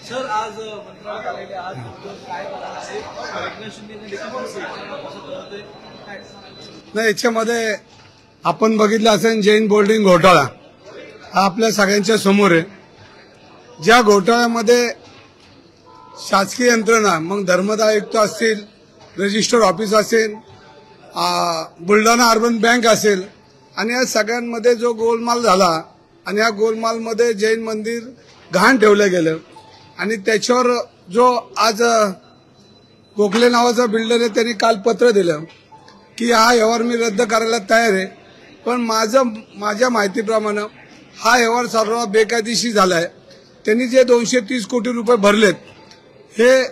Sir आज मंत्रालयात आलेले आज काय आहे एकनाथ शिंदेने देखील नाही, याच्यामध्ये आपण बघितलं असेल जैन बोर्डिंग घोटाळा हा आपल्या सगळ्यांच्या समोर आहे. ज्या घोटाळ्यामध्ये शासकीय यंत्रणा मग धर्मदाय आयुक्त असतील, रजिस्टर ऑफिस असेल, बुलढाणा अर्बन बँक असेल आणि या सगळ्यांमध्ये जो गोलमाल झाला आणि या गोलमालमध्ये जैन मंदिर घाण ठेवलं गेलं आणि त्याच्यावर जो आज गोखले नावाचा बिल्डर आहे त्यांनी काल पत्र दिलं की हा व्यवहार मी रद्द करायला तयार आहे. पण माझ्या माहितीप्रमाणे हा व्यवहार सर्व बेकायदेशीर झालाय. त्यांनी जे 230 कोटी रुपये भरलेत हे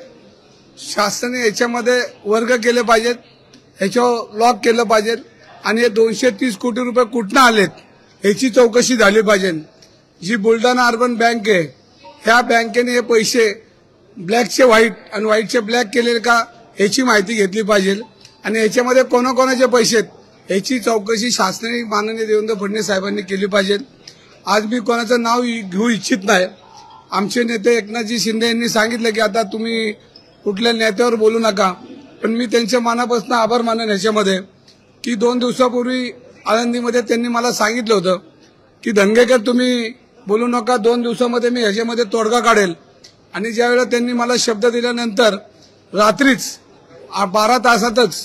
शासनाने याच्यामध्ये वर्ग केले पाहिजेत, ह्याच्यावर लॉक केलं पाहिजे आणि हे 230 कोटी रुपये कुठनं आलेत याची चौकशी झाली पाहिजे. जी बुलढाणा अर्बन बँक आहे ह्या बँकेने हे पैसे ब्लॅकचे व्हाईट आणि व्हाईटचे ब्लॅक केले का याची माहिती घेतली पाहिजे आणि याच्यामध्ये कोणाकोणाचे पैसे आहेत याची चौकशी शासनाने माननीय देवेंद्र फडणवीस साहेबांनी केली पाहिजे. आज मी कोणाचं नाव घेऊ इच्छित नाही. आमचे नेते एकनाथजी शिंदे यांनी सांगितलं की आता तुम्ही कुठल्या नेत्यावर बोलू नका, पण मी त्यांच्या मनापासून आभार मानेन ह्याच्यामध्ये की 2 दिवसापूर्वी आळंदीमध्ये त्यांनी मला सांगितलं होतं की धनगेकर तुम्ही बोलू नका, 2 दिवसामध्ये मी ह्याच्यामध्ये तोडगा काढेल. आणि ज्यावेळेला त्यांनी मला शब्द दिल्यानंतर रात्रीच 12 तासातच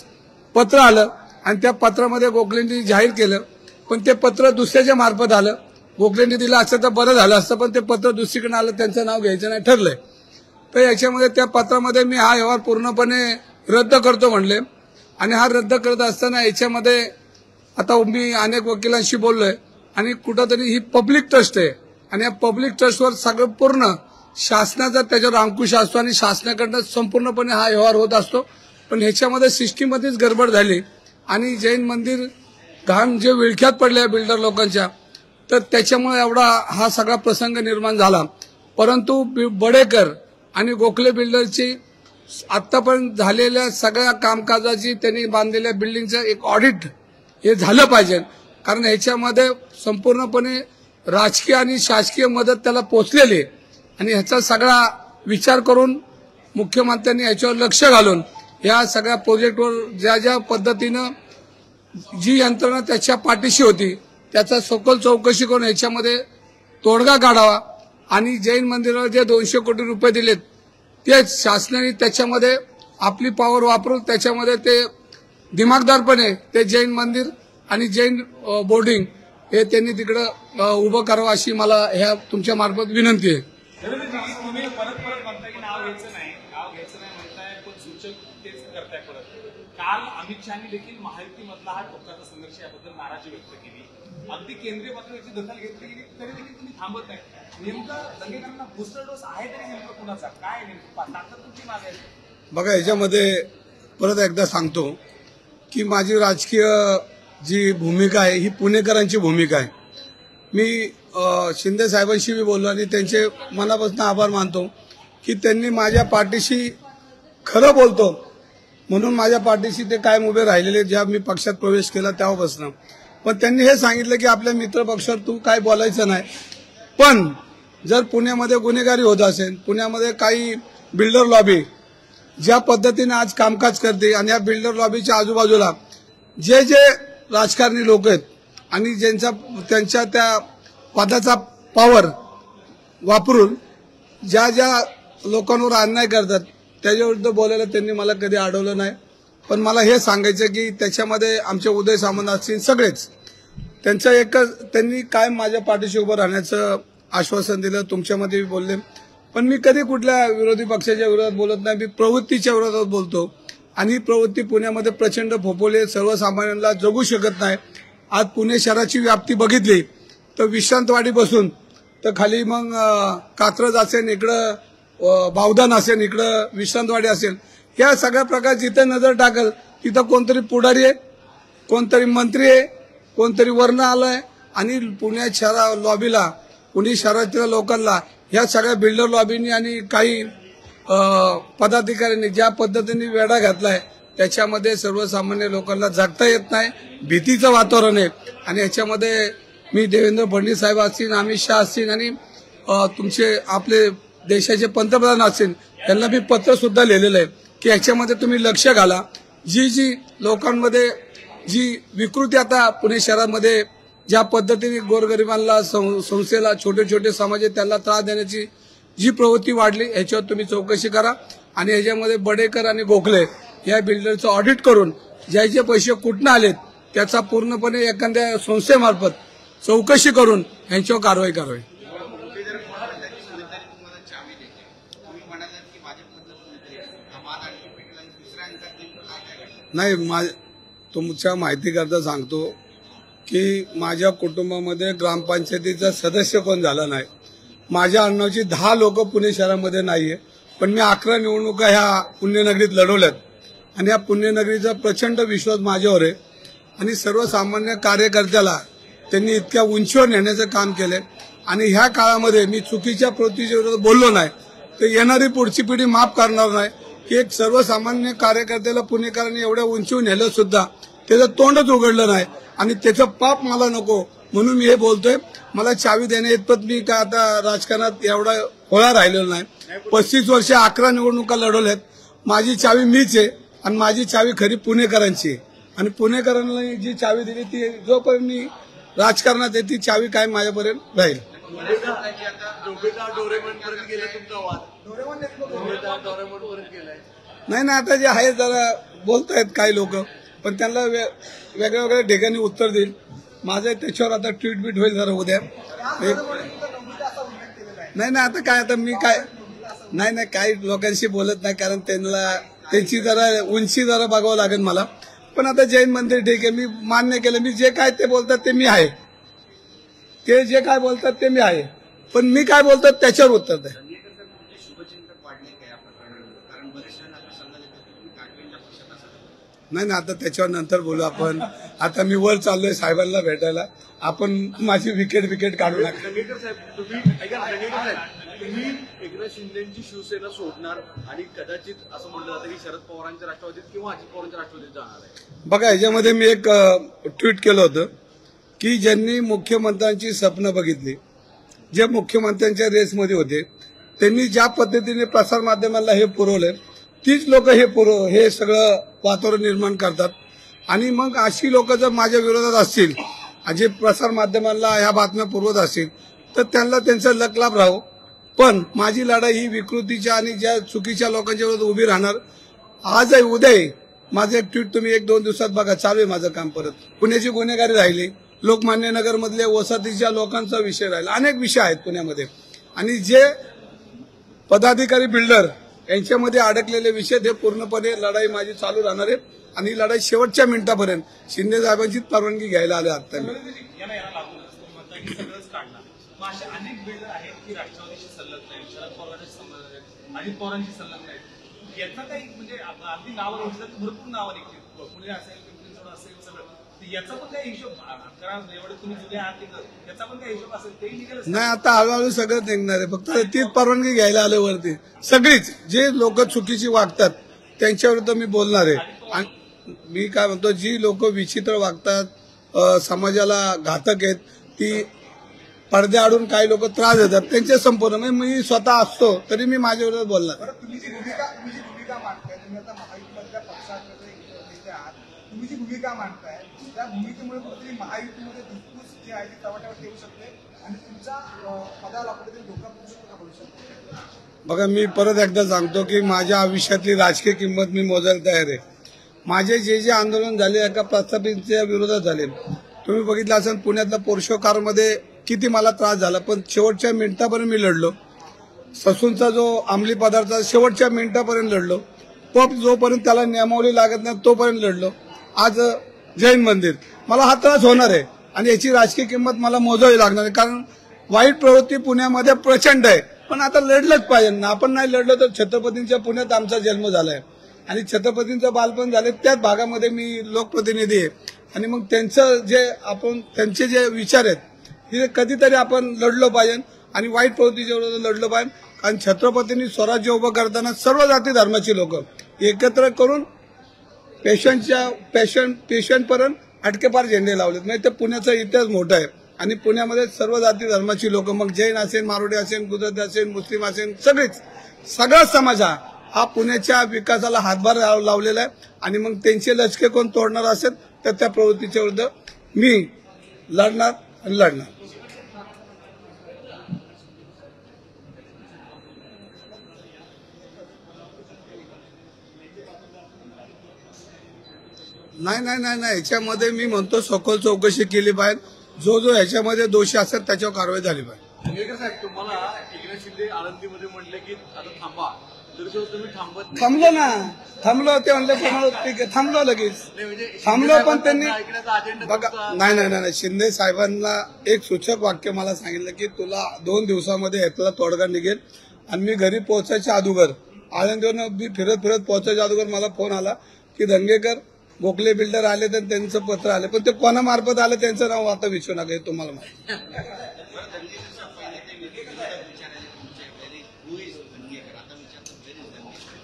पत्र आलं आणि त्या पत्रामध्ये गोखलेंनी जाहीर केलं. पण ते पत्र दुसऱ्याच्या मार्फत आलं. गोखलेंनी दिलं असतं तर बरं झालं असतं, पण ते पत्र दुसरीकडे आलं, त्यांचं नाव घ्यायचं नाही ठरलंय. तर याच्यामध्ये त्या पत्रामध्ये मी हा व्यवहार पूर्णपणे रद्द करतो म्हणले आणि हा रद्द करत असताना याच्यामध्ये आता मी अनेक वकिलांशी बोललोय आणि कुठंतरी ही पब्लिक ट्रस्ट आहे आणि या पब्लिक ट्रस्टवर सगळं पूर्ण शासनाचा त्याच्यावर अंकुश असतो आणि शासनाकडनं संपूर्णपणे हा व्यवहार होत असतो. पण ह्याच्यामध्ये सिस्टीममध्येच गडबड झाली आणि जैन मंदिर घाण जे विळख्यात पडले बिल्डर लोकांच्या, तर त्याच्यामुळे एवढा हा सगळा प्रसंग निर्माण झाला. परंतु बडेकर आणि गोखले बिल्डरची आतापर्यंत झालेल्या सगळ्या कामकाजाची त्यांनी बांधलेल्या बिल्डिंगचं एक ऑडिट हे झालं पाहिजे, कारण ह्याच्यामध्ये संपूर्णपणे राजकीय आणि शासकीय मदत त्याला पोचलेली आहे आणि ह्याचा सगळा विचार करून मुख्यमंत्र्यांनी याच्यावर लक्ष घालून या सगळ्या प्रोजेक्टवर ज्या ज्या पद्धतीनं जी यंत्रणा त्याच्या पाठीशी होती त्याचा सखोल चौकशी करून याच्यामध्ये तोडगा काढावा आणि जैन मंदिराला जे 200 कोटी रुपये दिलेत तेच शासनाने त्याच्यामध्ये आपली पॉवर वापरून त्याच्यामध्ये ते दिमागदारपणे ते जैन मंदिर आणि जैन बोर्डिंग हे त्यांनी तिकडं उभं करावं अशी मला ह्या तुमच्या मार्फत विनंती आहे. तुम्ही परत म्हणताय की नाव घ्यायचं नाही म्हणताय, पण सूचक तेच करताय परत. काल अमित शहानी देखील महायुतीमधला हा टोकाचा संघर्ष याबद्दल नाराजी व्यक्त केली. अगदी केंद्रीय पातळीवरची दखल घेतली गेली तरी देखील तुम्ही थांबत नाही. नेमकं दंगेकरांना बूस्टर डोस आहे तरी नेमकं कुणाचा काय नेमकं ताकद तुमची मागे आहे? बघा, याच्यामध्ये परत एकदा सांगतो की माझी राजकीय जी भूमिका आहे ही पुणेकरांची भूमिका आहे. मी शिंदे साहेबांशी मी बोललो आणि त्यांचे मनापासून आभार मानतो की त्यांनी माझ्या पाठीशी खरं बोलतो म्हणून माझ्या पाठीशी ते कायम उभे राहिलेले ज्या मी पक्षात प्रवेश केला तेव्हापासून. पण त्यांनी हे सांगितलं की आपल्या मित्र पक्षावर तू काय बोलायचं नाही, पण जर पुण्यामध्ये गुन्हेगारी होत असेल, पुण्यामध्ये काही बिल्डर लॉबी ज्या पद्धतीने आज कामकाज करते आणि या बिल्डर लॉबीच्या आजूबाजूला जे जे राजकारणी लोक आहेत आणि त्यांच्या त्या पदाचा पॉवर वापरून ज्या ज्या लोकांवर अन्याय करतात त्याच्याविरुद्ध बोलायला त्यांनी मला कधी अडवलं नाही. पण मला हे सांगायचं की त्याच्यामध्ये आमचे उदय सामंत असतील सगळेच त्यांचं एकच, त्यांनी कायम माझ्या पाठीशी उभं राहण्याचं आश्वासन दिलं. तुमच्यामध्ये बोलले, पण मी कधी कुठल्या विरोधी पक्षाच्या विरोधात बोलत नाही. मी प्रवृत्तीच्या विरोधात बोलतो आणि ही प्रवृत्ती पुण्यामध्ये प्रचंड फोफवली, सर्वसामान्यांना जगू शकत नाही. आज पुणे शहराची व्याप्ती बघितली तर विश्रांतवाडी बसून तर खाली मग कात्रज असेल, इकडं बावधन असेल, इकडं विश्रांतवाडी असेल, या सगळ्या प्रकार जिथे नजर टाकल तिथं कोणतरी पुढारी आहे, कोणतरी मंत्री आहे, कोणतरी वर्ण आलाय आणि पुणे शहरा लॉबीला, पुणे शहरातील लोकांना ह्या सगळ्या बिल्डर लॉबींनी आणि काही पदाधिकाऱ्यांनी ज्या पद्धतीने वेढा घातलाय त्याच्यामध्ये सर्वसामान्य लोकांना जगता येत नाही. भीतीचं वातावरण आहे आणि याच्यामध्ये मी देवेंद्र फडणवीस साहेब असतील, अमित शहा असतील आणि तुमचे आपले देशाचे पंतप्रधान असतील त्यांना मी पत्र सुद्धा लिहिलेलं आहे की याच्यामध्ये तुम्ही लक्ष घाला. जी लोकांमध्ये जी विकृती आता पुणे शहरामध्ये ज्या पद्धतीने गोरगरिबांना संस्थेला छोटे छोटे समाज त्यांना त्रास देण्याची जी प्रवृत्ती वाढली याच्यावर तुम्ही चौकशी करा आणि याच्यामध्ये बडेकर आणि गोखले या बिल्डरचं ऑडिट करून ज्याचे पैसे कुठनं आलेत त्याचा पूर्णपणे एखाद्या संस्थेमार्फत चौकशी करून यांच्यावर कारवाई करावी. नाही, तुमच्या माहितीकरता सांगतो की माझ्या कुटुंबामध्ये ग्रामपंचायतीचा सदस्य कोण झाला नाही. माझ्या आडनावाची 10 लोक पुणे शहरामध्ये नाहीये, पण मी 11 निवडणुका ह्या पुण्यनगरीत लढवल्यात आणि या पुण्यनगरीचा प्रचंड विश्वास माझ्यावर आहे आणि सर्वसामान्य कार्यकर्त्याला त्यांनी इतक्या उंचीवर नेण्याचं काम केलंय आणि ह्या काळामध्ये मी चुकीच्या प्रवृत्तीच्या विरोधात बोललो नाही तर येणारी पुढची पिढी माफ करणार नाही की एक सर्वसामान्य कार्यकर्त्याला पुणेकरांनी एवढ्या उंचीवर नेलं सुद्धा त्याचं तोंडच उघडलं नाही आणि त्याचं पाप मला नको म्हणून मी हे बोलतोय. मला चावी देण्या इतपत मी काय आता राजकारणात एवढा होळा राहिलेला नाही. 35 वर्ष 11 निवडणुका लढवल्यात. माझी चावी मीच आहे आणि माझी चावी खरी पुणेकरांची आहे आणि पुणेकरांना जी चावी दिली ती जोपर्यंत मी राजकारणात आहे ती चावी काय माझ्यापर्यंत राहील. नाही ना, आता जे आहे जरा बोलतायत काही लोक पण त्यांना वेगळ्या वेगळ्या ठिकाणी उत्तर देईल. माझं त्याच्यावर आता ट्विट बीट होईल जरा उद्या. नाही आता काय आता मी काय नाही काही लोकांशी बोलत नाही कारण त्यांची जरा उंची जरा बघावं लागेल मला. पण आता जैन मंदिर ठीक आहे, मी मान्य केलं. मी जे काय ते बोलतात ते मी आहे, ते जे काय बोलतात ते मी आहे, पण मी काय बोलतात त्याच्यावर उत्तर द्या. नाही आता त्याच्यावर नंतर बोलू आपण. आता मी वर चाललोय साहेबांना भेटायला. आपण माझी विकेट काढू नका. तुम्ही एकनाथ शिंदेची शिवसेना सोडणार आणि कदाचित असं म्हटलं जातं की शरद पवारांच्या राष्ट्रवादीत किंवा अजित पवारांच्या राष्ट्रवादीत जाणार आहे. बघा, याच्यामध्ये मी एक ट्विट केलं होतं की ज्यांनी मुख्यमंत्र्यांची स्वप्न बघितली, जे मुख्यमंत्र्यांच्या रेसमध्ये होते, त्यांनी ज्या पद्धतीने प्रसारमाध्यमाला हे पुरवलंय तीच लोक हे सगळं वातावरण निर्माण करतात आणि मग अशी लोक जर माझ्या विरोधात असतील, जे प्रसारमाध्यमांना ह्या बातम्या पुरवत असतील तर त्यांना त्यांचा लकलाभ राहो. पण माझी लढाई ही विकृतीच्या आणि ज्या चुकीच्या लोकांच्या विरोधात उभी राहणार. आज आहे उद्या आहे. माझं एक ट्विट तुम्ही 1-2 दिवसात बघा, चालू आहे माझं काम. परत पुण्याची गुन्हेगारी राहिली, लोकमान्य नगर मधल्या वसाहतीच्या लोकांचा विषय राहिला, अनेक विषय आहेत पुण्यामध्ये आणि जे पदाधिकारी बिल्डर यांच्यामध्ये अडकलेले विषय ते पूर्णपणे लढाई माझी चालू राहणार आहे आणि लढाई शेवटच्या मिनिटापर्यंत शिंदे साहेबांचीच परवानगी घ्यायला आले आता मी. असे अनेक बिल्डर आहेत की राष्ट्रवादीशी संलग्न आहेत, शरद पवारांशी संलग्न आहेत, अजित पवारांशी संलग्न आहेत. याचा काही म्हणजे अगदी नावं निघतात, भरपूर नावं निघतील. पुणे असेल, पिंपरी चिंचवड असेल, सगळं. याचा पण काही हिशोब एवढे तुम्ही जुने आहात याचा पण काही हिशोब असेल तेही निघेल. नाही आता हळूहळू सगळं निघणार आहे. फक्त तीच परवानगी घ्यायला आले वरती. सगळीच जे लोक चुकीची वागतात त्यांच्यावर मी बोलणार आहे. मी काय म्हणतो, जी लोक विचित्र वागतात, समाजाला घातक आहेत, ती पडद्याआडून काही लोक त्रास देतात त्यांचे संपूर्ण मी स्वतः असतो तरी मी माझ्या विरोधात बोलणार. तुम्ही जी भूमिका मांडताय, तुम्ही आता महायुतीमधल्या पक्षाचे नेते आहात, तुम्ही जी भूमिका मांडताय त्या भूमिकेमुळे कुठेतरी महायुतीमध्ये धुसफूस जी आहे ती तवाट्यावर येऊ शकते आणि तुमच्या पदाला कुठेतरी धोका होऊ शकतो. बघा, मी परत एकदा सांगतो की माझ्या आयुष्यातली राजकीय किंमत मी मोजायला तयार आहे. माझे जे आंदोलन झाले एका प्रस्थापितांच्या विरोधात झाले. तुम्ही बघितलं असेल पुण्यातल्या पोर्शो कारमध्ये किती मला त्रास झाला, पण शेवटच्या मिनिटापर्यंत मी लढलो. ससूनचा जो अंमली पदार्थ शेवटच्या मिनिटापर्यंत लढलो. पप जोपर्यंत त्याला नियमावली लागत नाही तोपर्यंत लढलो. आज जैन मंदिर, मला हा त्रास होणार आहे आणि याची राजकीय किंमत मला मोजावी लागणार आहे कारण वाईट प्रवृत्ती पुण्यामध्ये प्रचंड आहे. पण आता लढलंच पाहिजे ना. आपण नाही लढलो तर छत्रपतींच्या पुण्यात आमचा जन्म झालाय आणि छत्रपतींचं बालपण झाले त्याच भागामध्ये मी लोकप्रतिनिधी आहे आणि मग त्यांचे जे विचार आहेत हे कधीतरी आपण लढलो पाहिजे आणि वाईट प्रवृत्तीच्या विरोधात लढलो पाहिजे. कारण छत्रपतींनी स्वराज्य उभं करताना सर्व जाती धर्माची लोक एकत्र करून पेशंटपर्यंत अटकेपार झेंडे लावलेत. नाही तर पुण्याचा इतिहास मोठा आहे आणि पुण्यामध्ये सर्व जाती धर्माची लोक, मग जैन असेल, मारोडी असेल, गुजराती असेल, मुस्लिम असेल, सगळा समाज हा पुण्याच्या विकासाला हातभार लावलेला आहे. आणि मग त्यांचे लचके कोण तोडणार असेल तर त्या प्रवृत्तीच्या विरुद्ध मी लढणार आणि लढणार. नाही ह्याच्यामध्ये मी म्हणतो सखोल चौकशी केली पाहिजे. जो ह्याच्यामध्ये दोषी असेल त्याच्यावर कारवाई झाली पाहिजे. धंगेकर साहेब, तुम्हाला एकनाथ शिंदे आळंदीमध्ये म्हटले की आता थांबा, तरी तुम्ही थांबत नाही. थांबलो ते म्हणले ठीक आहे, थांबलो लगेच म्हणजे थांबलो. पण त्यांनी ऐकण्याचा अजेंडा बघा नाही शिंदे साहेबांना एक सूचक वाक्य मला सांगितलं की तुला 2 दिवसामध्ये यातला तोडगा निघेल. आणि मी घरी पोहोचायच्या अगोदर, आळंदीवरनं मी फिरत पोहोचायच्या अगोदर मला फोन आला की धंगेकर गोखले बिल्डर आले तर त्यांचं पत्र आलं, पण ते कोणामार्फत आलं त्यांचं नाव आता विचारू नका, हे तुम्हाला माहिती.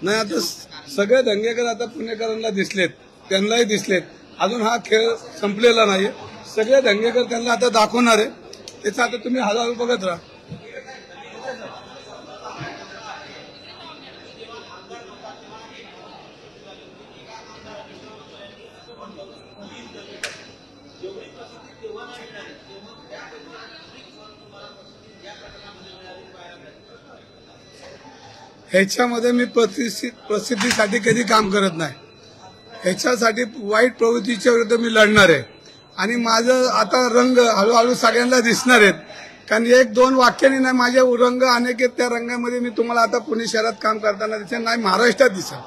नाही आता सगळे धंगेकर आता पुणेकरांना दिसलेत, त्यांनाही दिसलेत. अजून हा खेळ संपलेला नाहीये. सगळे धंगेकर त्यांना आता दाखवणार आहे. त्याचं आता तुम्ही हळूहळू बघत राहा. ह्याच्यामध्ये मी प्रसिद्धीसाठी कधी काम करत नाही. ह्याच्यासाठी वाईट प्रवृत्तीच्या विरुद्ध मी लढणार आहे. आणि माझं आता रंग हळूहळू सगळ्यांना दिसणार आहेत. कारण 1-2 वाक्यांनी नाही, माझे रंग अनेक आहेत. त्या रंगामध्ये मी तुम्हाला आता पुणे शहरात काम करताना दिसेल, नाही महाराष्ट्रात दिसेल.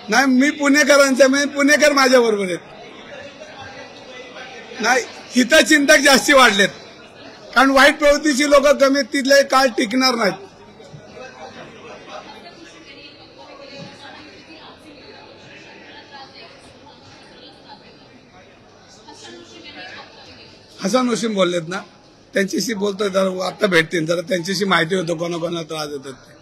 नाही मी पुणेकरांचा, म्हणजे पुणेकर माझ्या बरोबर आहेत. नाही हितचिंतक जास्ती वाढलेत. कारण वाईट प्रवृत्तीची लोक कमी, तिथले काळ टिकणार नाहीत. हसन मुश्रीफ बोललेत ना, त्यांच्याशी बोलतोय, जरा आता भेटतील, जरा त्यांच्याशी माहिती होतं कोणाकोणाला त्रास देतात ते.